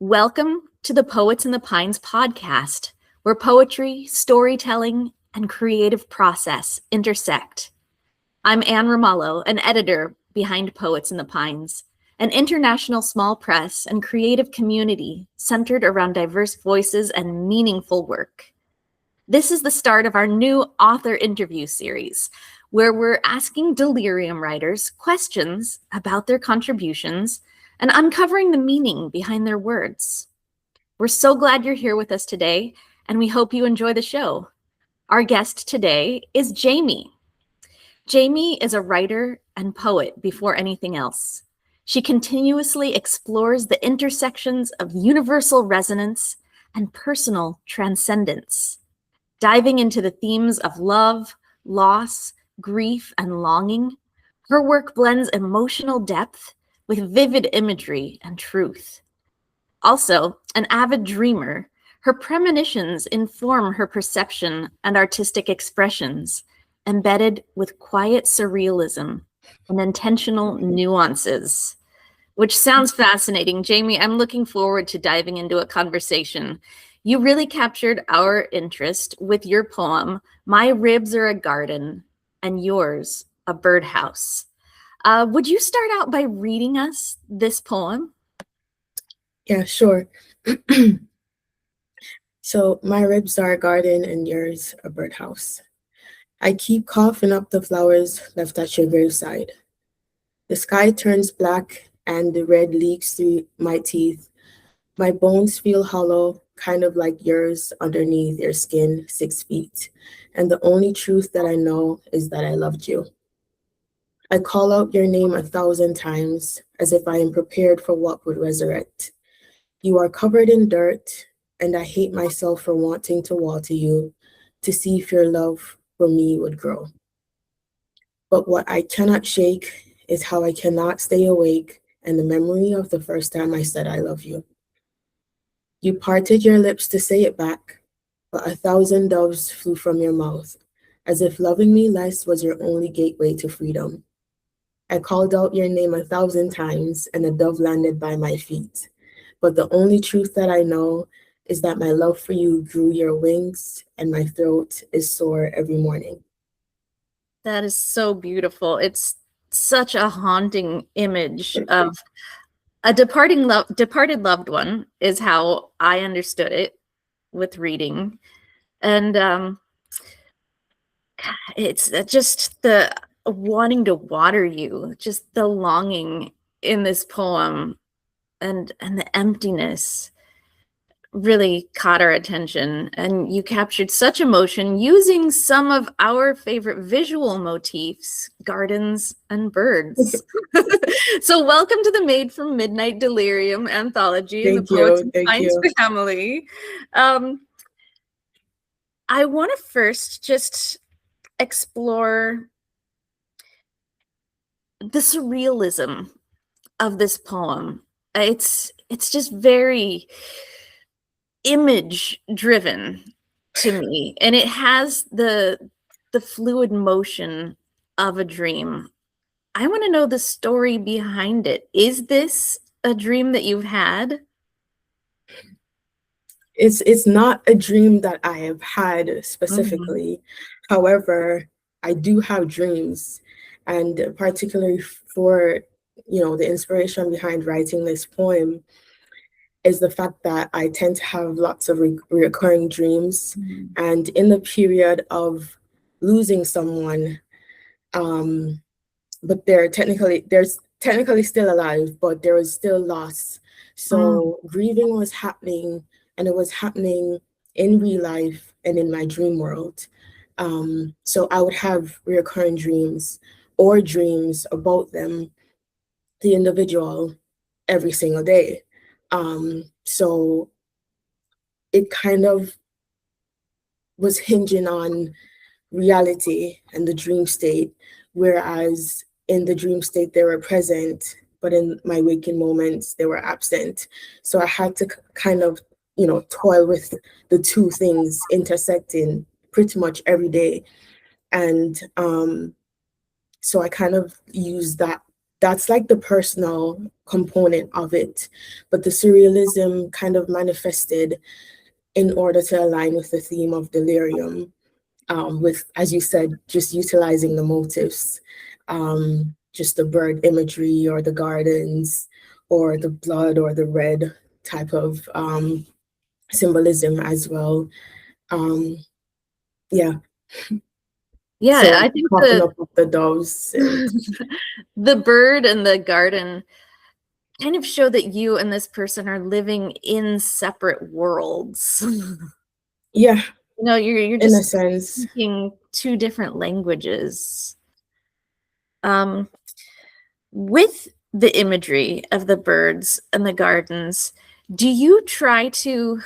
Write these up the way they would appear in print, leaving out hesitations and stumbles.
Welcome to the Poets in the Pines podcast, where poetry, storytelling, and creative process intersect. I'm Anne Ramallo, an editor behind Poets in the Pines, an international small press and creative community centered around diverse voices and meaningful work. This is the start of our new author interview series, where we're asking Delirium writers questions about their contributions and uncovering the meaning behind their words. We're so glad you're here with us today, and we hope you enjoy the show. Our guest today is Jaimhy. Jaimhy is a writer and poet before anything else. She continuously explores the intersections of universal resonance and personal transcendence, diving into the themes of love, loss, grief, and longing. Her work blends emotional depth with vivid imagery and truth. Also, an avid dreamer, her premonitions inform her perception and artistic expressions, embedded with quiet surrealism and intentional nuances, which sounds fascinating. Jaimhy, I'm looking forward to diving into a conversation. You really captured our interest with your poem, My Ribs Are a Garden, and yours, A Birdhouse. Would you start out by reading us this poem? Yeah, sure. So, my ribs are a garden and yours a birdhouse. I keep coughing up the flowers left at your graveside. The sky turns black and the red leaks through my teeth. My bones feel hollow, kind of like yours underneath your skin, 6 feet. And the only truth that I know is that I loved you. I call out your name 1,000 times, as if I am prepared for what would resurrect. You are covered in dirt, and I hate myself for wanting to water you to see if your love for me would grow. But what I cannot shake is how I cannot stay awake and the memory of the first time I said I love you. You parted your lips to say it back, but 1,000 doves flew from your mouth, as if loving me less was your only gateway to freedom. I called out your name 1,000 times, and a dove landed by my feet. But the only truth that I know is that my love for you grew your wings, and my throat is sore every morning. That is so beautiful. It's such a haunting image of a departed loved one, is how I understood it with reading. And it's just the wanting to water you, just the longing in this poem and the emptiness really caught our attention, and you captured such emotion using some of our favorite visual motifs, gardens and birds. So welcome to the Made from Midnight Delirium anthology in the Poets and Pines family. I want to first just explore the surrealism of this poem. It's just very image driven to me, and it has the fluid motion of a dream. I want to know the story behind it. Is this a dream that you've had? It's not a dream that I have had specifically. However, I do have dreams, and particularly for the inspiration behind writing this poem is the fact that I tend to have lots of recurring dreams. And in the period of losing someone, but there's technically still alive, but there was still loss. So grieving was happening, and it was happening in real life and in my dream world. So I would have recurring dreams or dreams about them, the individual, every single day. So it kind of was hinging on reality and the dream state, whereas in the dream state they were present, but in my waking moments they were absent. So I had to kind of, toil with the two things intersecting pretty much every day. And so I kind of used that that's like the personal component of it. But the surrealism kind of manifested in order to align with the theme of Delirium, with, as you said, just utilizing the motifs, just the bird imagery or the gardens or the blood or the red type of symbolism as well. Um, yeah. Yeah, So I think popping up with the doves and the bird and the garden kind of show that you and this person are living in separate worlds. yeah, You're in a just sense. speaking two different languages. Um, with the imagery of the birds and the gardens, do you try to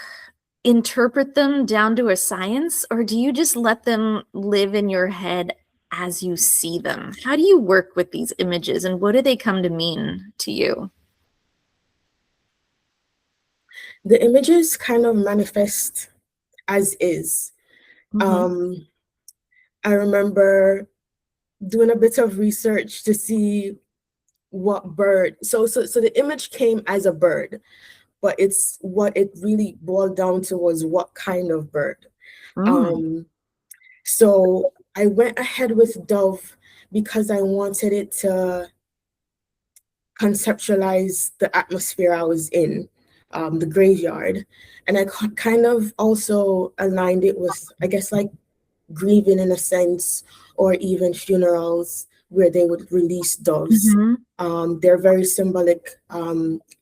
interpret them down to a science, or do you just let them live in your head as you see them? How do you work with these images, and what do they come to mean to you? The images kind of manifest as is. Mm-hmm. Um, I remember doing a bit of research to see what bird. So the image came as a bird, but it's what it really boiled down to was what kind of bird. Mm. Um, so I went ahead with dove because I wanted it to conceptualize the atmosphere I was in, the graveyard. And I kind of also aligned it with, I guess, like grieving in a sense, or even funerals where they would release doves. Mm-hmm. They're very symbolic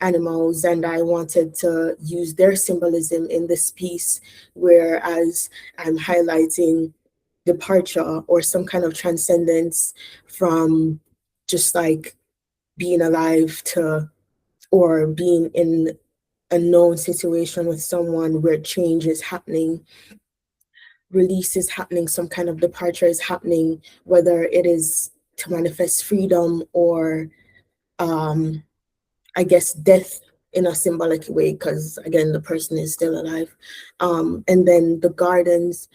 animals, and I wanted to use their symbolism in this piece, whereas I'm highlighting departure or some kind of transcendence from just like being alive to, or being in a known situation with someone where change is happening, release is happening, some kind of departure is happening, whether it is to manifest freedom or, I guess, death in a symbolic way, because again, the person is still alive. And then the gardens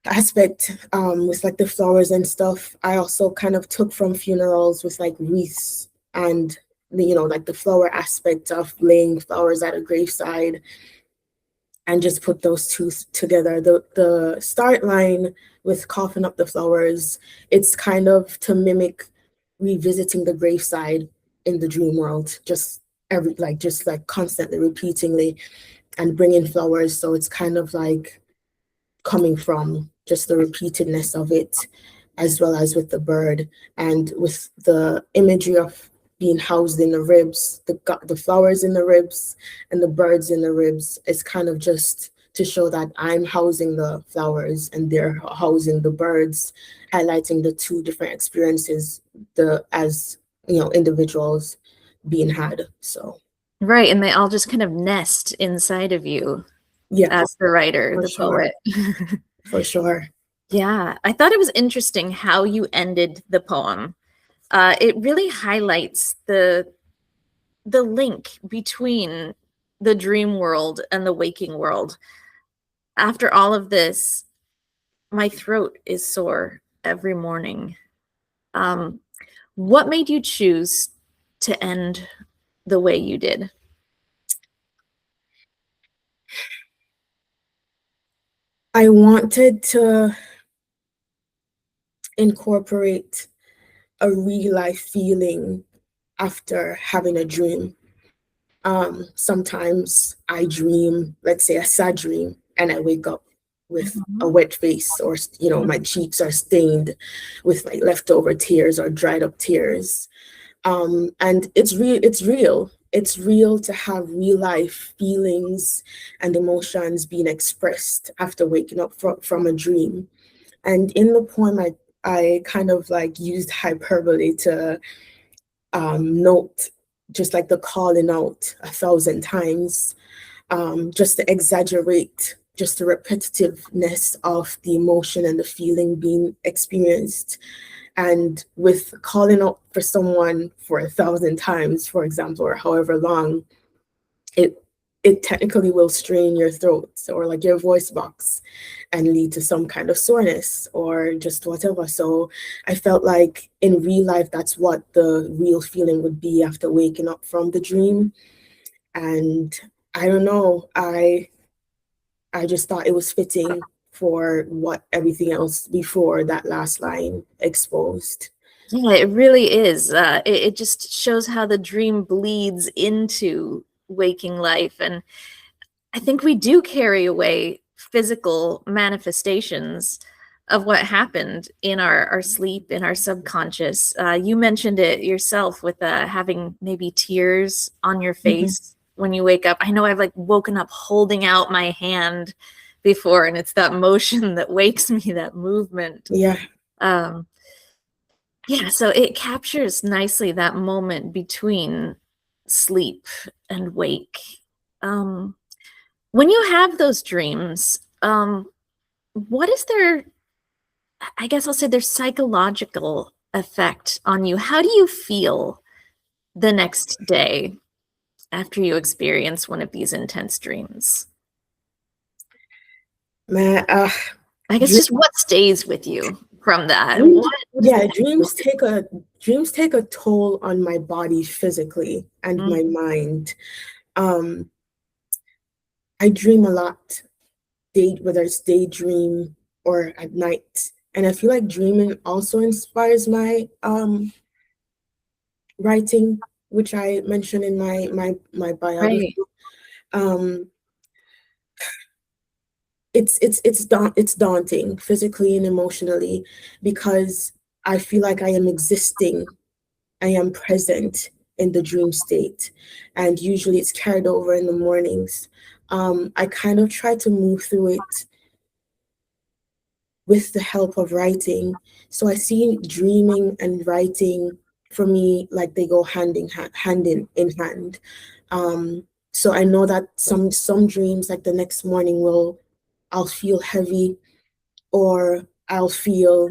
aspect, with like the flowers and stuff, I also kind of took from funerals with like wreaths and like the flower aspect of laying flowers at a graveside, and just put those two together. The start line with coughing up the flowers, it's kind of to mimic revisiting the graveside in the dream world, just just like constantly repeatingly, and bringing flowers. So it's kind of like coming from just the repeatedness of it, as well as with the bird and with the imagery of being housed in the ribs, the flowers in the ribs and the birds in the ribs. It's kind of just to show that I'm housing the flowers and they're housing the birds, highlighting the two different experiences, as individuals being had. So Right, and they all just kind of nest inside of you yeah, as the writer, for the sure, poet. for sure. Yeah, I thought it was interesting how you ended the poem. It really highlights the link between the dream world and the waking world. After all of this, my throat is sore every morning. Um, what made you choose to end the way you did? I wanted to incorporate a real life feeling after having a dream. Sometimes I dream, let's say a sad dream, and I wake up with a Mhm. wet face, or my cheeks are stained with like leftover tears or dried up tears. And it's real. It's real to have real life feelings and emotions being expressed after waking up from a dream. And in the poem, I kind of like used hyperbole to note just like the calling out 1,000 times, just to exaggerate just the repetitiveness of the emotion and the feeling being experienced. And with calling out for someone for 1,000 times, for example, or however long, it it technically will strain your throat or like your voice box and lead to some kind of soreness or just whatever. So I felt like in real life, that's what the real feeling would be after waking up from the dream. And I don't know, I just thought it was fitting for what everything else before that last line exposed. Yeah, it really is. It just shows how the dream bleeds into waking life. And I think we do carry away physical manifestations of what happened in our sleep, in our subconscious. You mentioned it yourself with having maybe tears on your face when you wake up. I know I've like woken up holding out my hand before, and it's that motion that wakes me, that movement. Yeah. Yeah, so it captures nicely that moment between sleep and wake. When you have those dreams, what is their, I guess I'll say, their psychological effect on you? How do you feel the next day after you experience one of these intense dreams? Man, I guess just what stays with you from that? dreams, What is yeah, the dreams take a toll on my body physically and my mind. I dream a lot, whether it's daydream or at night. And I feel like dreaming also inspires my writing, which I mentioned in my biography. right? Um, it's daunting physically and emotionally because I feel like I am existing, I am present in the dream state, and usually it's carried over in the mornings. I kind of try to move through it with the help of writing. So I see dreaming and writing for me like they go hand in hand. So I know that some dreams like the next morning I'll feel heavy or I'll feel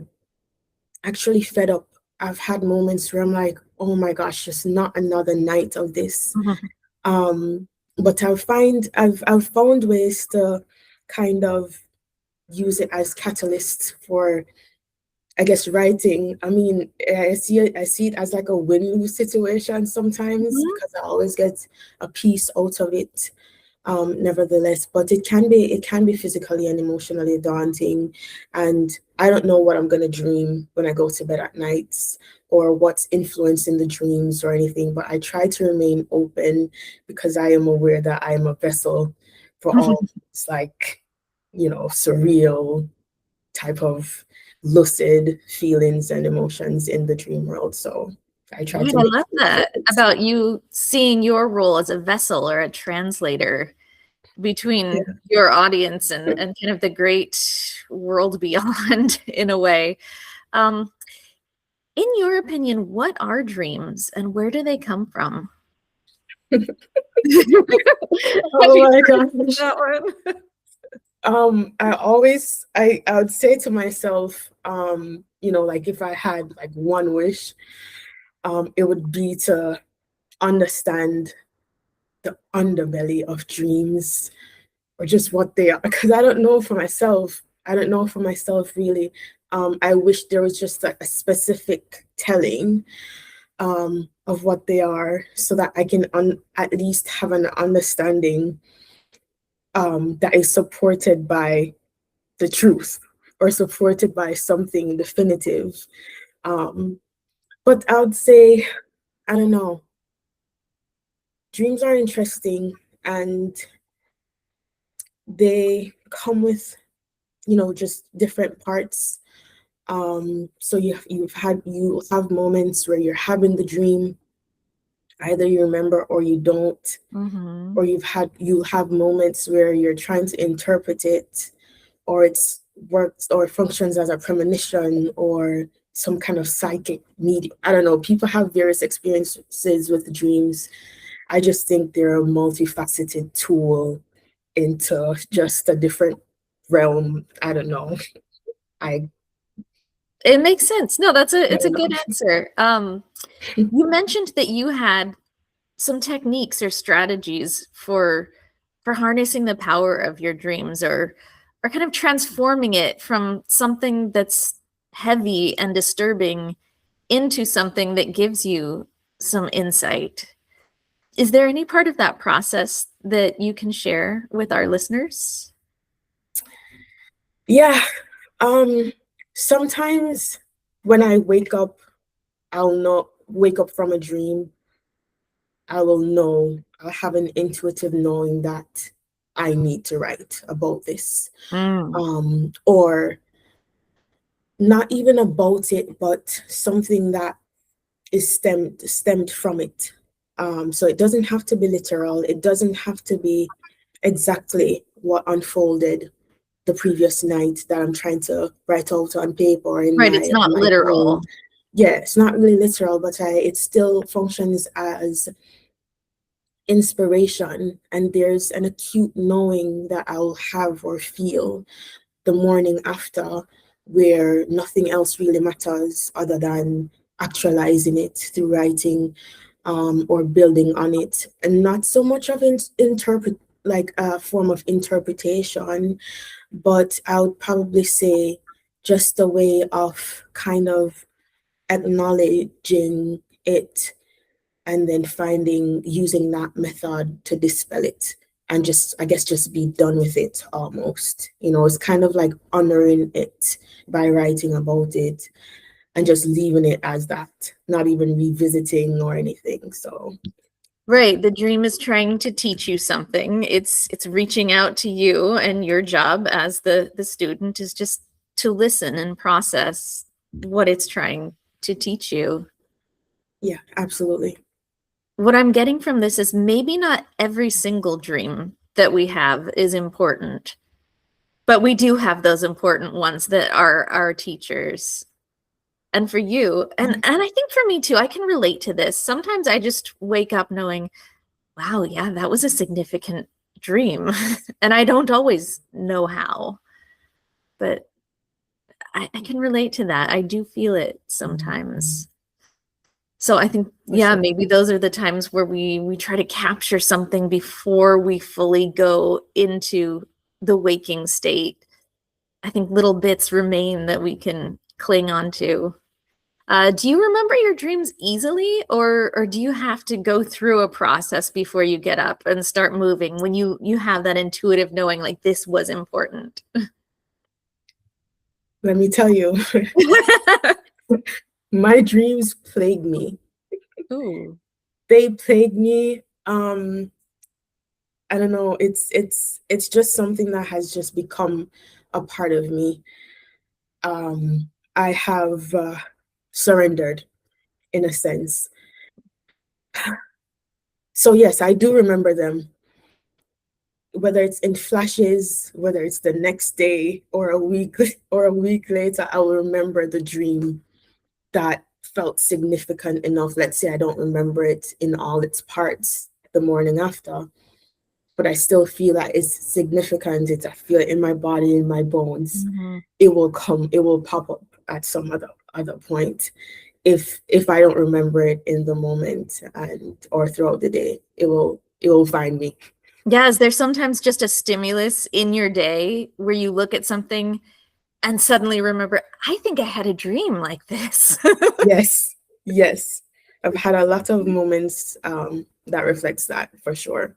actually fed up. I've had moments where I'm like, oh my gosh, just not another night of this. But I've found ways to kind of use it as catalysts for, I guess, writing. I mean, I see it as like a win-lose situation sometimes because I always get a piece out of it. Nevertheless, but it can be physically and emotionally daunting, and I don't know what I'm gonna dream when I go to bed at nights or what's influencing the dreams or anything. But I try to remain open because I am aware that I am a vessel for all these like, surreal type of lucid feelings and emotions in the dream world. So I try Yeah, to I make love space for that it. about you seeing your role as a vessel or a translator between Yeah. your audience and kind of the great world beyond in a way. Um, in your opinion, what are dreams and where do they come from? Oh my gosh. That one. I would say to myself, like if I had like one wish, it would be to understand the underbelly of dreams or just what they are. Because I don't know for myself. I don't know for myself really. I wish there was just like a specific telling of what they are so that I can at least have an understanding that is supported by the truth or supported by something definitive. But I would say, I don't know, dreams are interesting and they come with, just different parts. So you have moments where you're having the dream, either you remember or you don't, or you'll have moments where you're trying to interpret it, or it's works or functions as a premonition or some kind of psychic medium. I don't know. People have various experiences with dreams. I just think they're a multifaceted tool into just a different realm. I don't know. I It makes sense. No, I it's a don't good know. answer. You mentioned that you had some techniques or strategies for harnessing the power of your dreams, or kind of transforming it from something that's heavy and disturbing into something that gives you some insight. Is there any part of that process that you can share with our listeners? Yeah. Sometimes when I wake up, I'll not wake up from a dream. I'll have an intuitive knowing that I need to write about this. Or not even about it, but something that is stemmed from it. So it doesn't have to be literal. It doesn't have to be exactly what unfolded the previous night that I'm trying to write out on paper or in Right, it's not my literal. brain. Yeah, it's not really literal, but it still functions as inspiration, and there's an acute knowing that I'll have or feel the morning after, where nothing else really matters other than actualizing it through writing, or building on it, and not so much of interpret like a form of interpretation, but I would probably say just a way of kind of acknowledging it, and then using that method to dispel it, and just, I guess, just be done with it almost. It's kind of like honoring it by writing about it and just leaving it as that, not even revisiting or anything. So Right, the dream is trying to teach you something. It's reaching out to you, and your job as the student is just to listen and process what it's trying to teach you. yeah, absolutely. What I'm getting from this is maybe not every single dream that we have is important, but we do have those important ones that are our teachers. And for you, and I think for me too, I can relate to this. Sometimes I just wake up knowing, wow, yeah, that was a significant dream. And I don't always know how, but I can relate to that. I do feel it sometimes. So I think, For yeah, sure. maybe those are the times where we try to capture something before we fully go into the waking state. I think little bits remain that we can cling on to. Do you remember your dreams easily, or do you have to go through a process before you get up and start moving when you have that intuitive knowing like this was important? Let me tell you, my dreams plague me. Ooh. They plague me. I don't know. It's just something that has just become a part of me. I have surrendered in a sense. So yes, I do remember them. Whether it's in flashes, whether it's the next day or a week or a week later, I will remember the dream that felt significant enough. Let's say I don't remember it in all its parts the morning after, but I still feel that it's significant. I feel it in my body, in my bones. Mhm. It will come, it will pop up at some other point. If I don't remember it in the moment and or throughout the day, it will find me. Yeah, is there sometimes just a stimulus in your day where you look at something and suddenly remember, I think I had a dream like this? Yes, yes. I've had a lot of moments that reflects that for sure.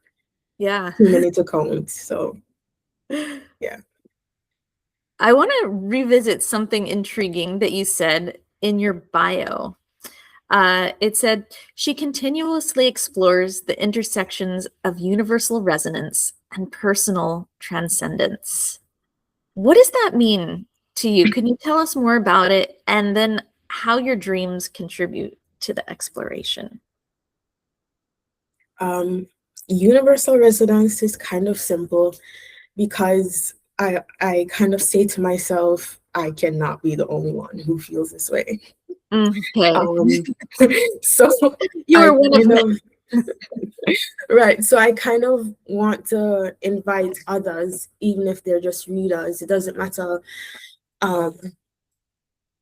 Yeah. Too many to count. So yeah. I want to revisit something intriguing that you said in your bio. It said, she continuously explores the intersections of universal resonance and personal transcendence. What does that mean to you? Can you tell us more about it, and then how your dreams contribute to the exploration? Um, Universal resonance is kind of simple because I kind of say to myself, I cannot be the only one who feels this way. Okay. Um, so You I are one of kind many. of right. So I kind of want to invite others, even if they're just readers. It doesn't matter, um,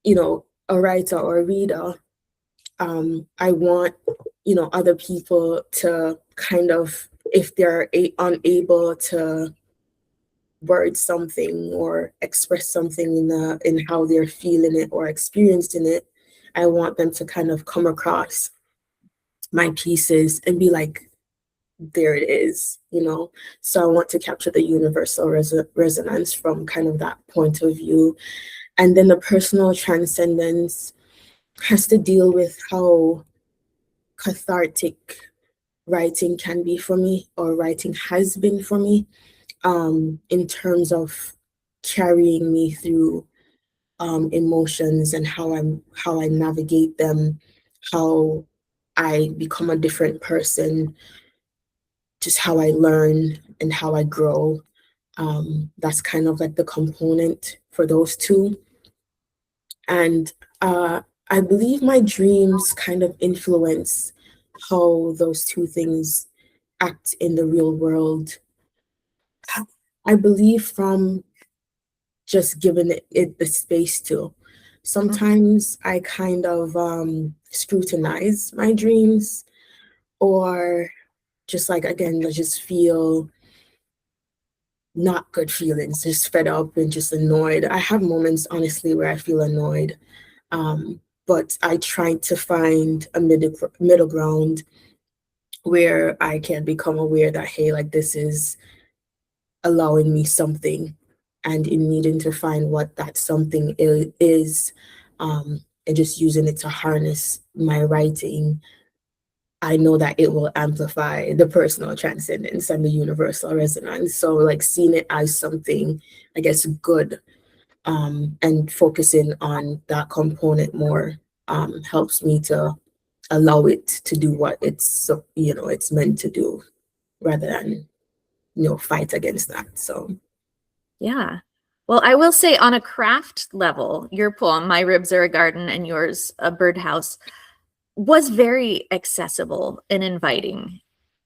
a writer or a reader. I want, other people to kind of if they're unable to word something or express something in how they're feeling it or experiencing it, I want them to kind of come across my pieces and be like, there it is, you know. So I want to capture the universal resonance from kind of that point of view. And then the personal transcendence has to deal with how cathartic writing can be for me, or writing has been for me, in terms of carrying me through emotions and how I navigate them, how I become a different person, just how I learn and how I grow. That's kind of like the component for those two. And I believe my dreams kind of influence how those two things act in the real world. I believe from just giving it the space to. Sometimes I kind of scrutinize my dreams, or just like, again, I just feel not good feelings, just fed up and just annoyed. I have moments, honestly, where I feel annoyed. But I try to find a middle ground where I can become aware that, hey, like, this is allowing me something, and in needing to find what that something is, and just using it to harness my writing, I know that it will amplify the personal transcendence and the universal resonance. So, like, seeing it as something, I guess, good, and focusing on that component more, helps me to allow it to do what it's meant to do, rather than fight against that. So Yeah. Well, I will say on a craft level, your poem, My Ribs Are a Garden and yours, A Birdhouse, was very accessible and inviting.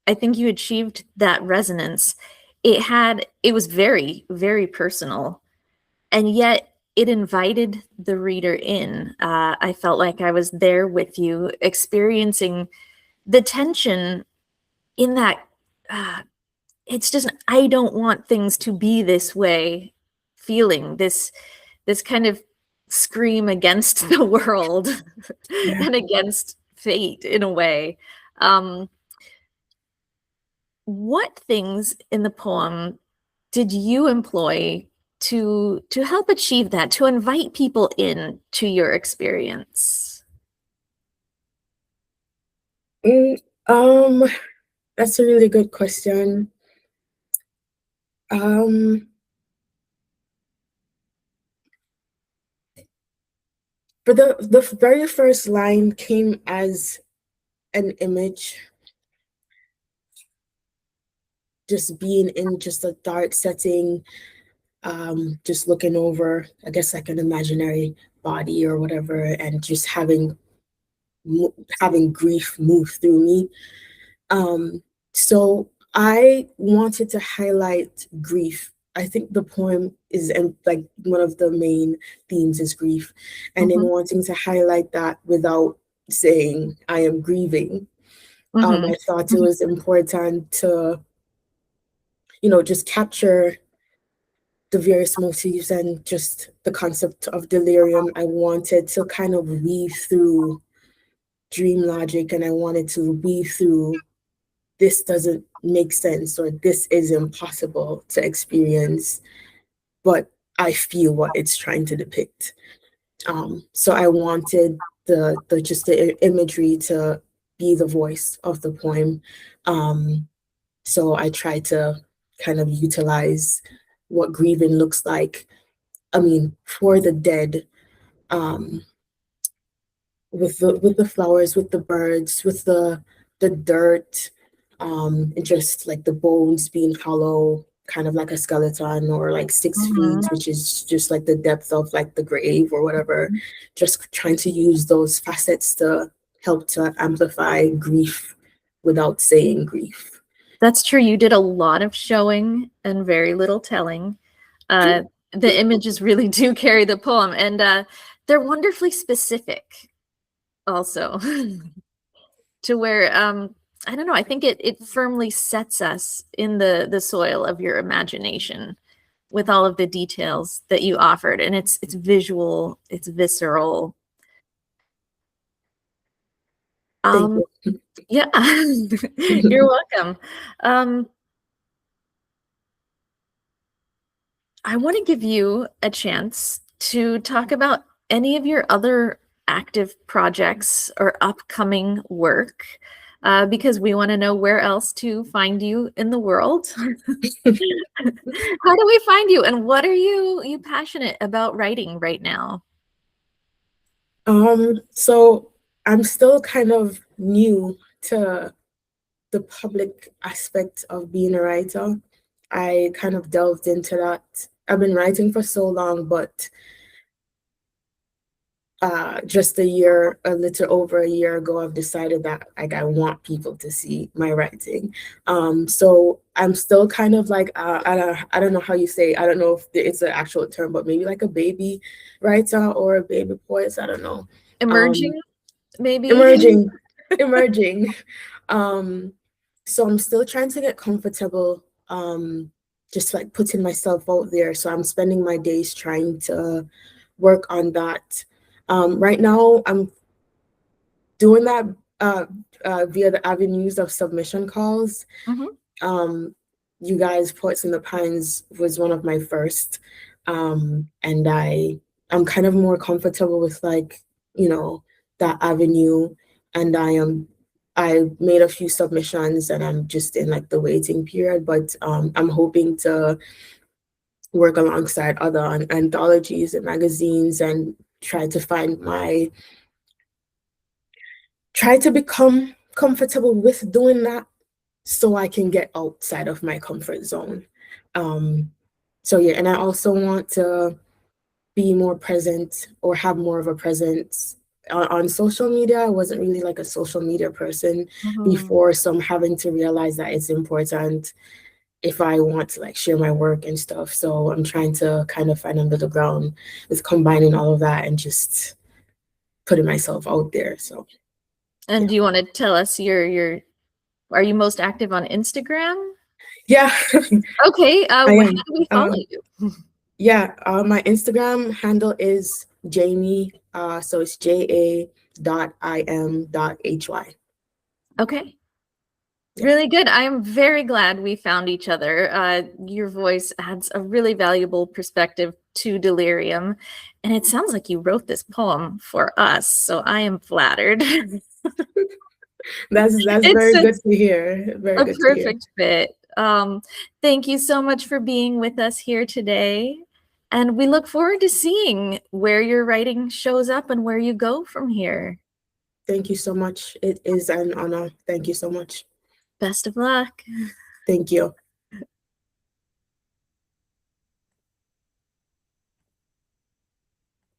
I think you achieved that resonance. It was very, very personal, and yet it invited the reader in. I felt like I was there with you, experiencing the tension in that. It's just, I don't want things to be this way, feeling this kind of scream against the world yeah. and against fate in a way. Um, what things in the poem did you employ to help achieve that, to invite people in to your experience? Mm, um, that's a really good question. Um, but the very first line came as an image, just being in just a dark setting, just looking over, I guess, like an imaginary body or whatever, and just having grief move through me. So I wanted to highlight grief. I think the poem is, and like, one of the main themes is grief, and in Mm-hmm. wanting to highlight that without saying I am grieving, Mm-hmm. I thought it was important to, just capture the various motifs and just the concept of delirium. I wanted to kind of weave through dream logic, and I wanted to weave through, this doesn't make sense, or this is impossible to experience, but I feel what it's trying to depict. So I wanted the imagery to be the voice of the poem. So I tried to kind of utilize what grieving looks like. I mean, for the dead, um, with the flowers, with the birds, with the dirt, and just like the bones being hollow, kind of like a skeleton, or like 6 feet, Mm-hmm. which is just like the depth of like the grave or whatever. Just trying to use those facets to help to amplify grief without saying grief. That's true. You did a lot of showing and very little telling. The images really do carry the poem, and they're wonderfully specific also to where I don't know, I think it firmly sets us in the soil of your imagination with all of the details that you offered. And it's visual, it's visceral. Thank Um, you. yeah, you're welcome. Um, I want to give you a chance to talk about any of your other active projects or upcoming work, because we want to know where else to find you in the world. How do we find you, and what are you passionate about writing right now? So I'm still kind of new to the public aspect of being a writer. I kind of delved into that. I've been writing for so long, but just a little over a year ago, I've decided that like I want people to see my writing. So I'm still kind of like I don't know how you say. I don't know if it's an actual term, but maybe like a baby writer or a baby poet. I don't know. Um, Emerging, maybe? emerging, emerging. Um, so I'm still trying to get comfortable. Just like putting myself out there. So I'm spending my days trying to work on that. Right now, I'm doing that uh, via the avenues of submission calls. Mhm. Um, you guys, Poets in the Pines was one of my first, and I'm kind of more comfortable with like that avenue, and I made a few submissions, and I'm just in like the waiting period, but I'm hoping to work alongside other anthologies and magazines and try to become comfortable with doing that so I can get outside of my comfort zone. Um, so yeah, and I also want to be more present or have more of a presence on social media. I wasn't really like a social media person Mhm. before, so I'm having to realize that it's important if I want to like share my work and stuff. So I'm trying to kind of find a middle ground with combining all of that and just putting myself out there. So And yeah. do you want to tell us your are you most active on Instagram? Yeah, Okay, I how am. do we follow you? Yeah, my Instagram handle is Jaimhy. So it's JA.IM.HY. Okay. Yeah, Really good. I am very glad we found each other. Your voice adds a really valuable perspective to Delirium, and it sounds like you wrote this poem for us, so I am flattered. that's It's very good it's to hear. Very a good to hear. perfect fit. Thank you so much for being with us here today, and we look forward to seeing where your writing shows up and where you go from here. Thank you so much. It is an honor. Thank you so much. Best of luck. Thank you.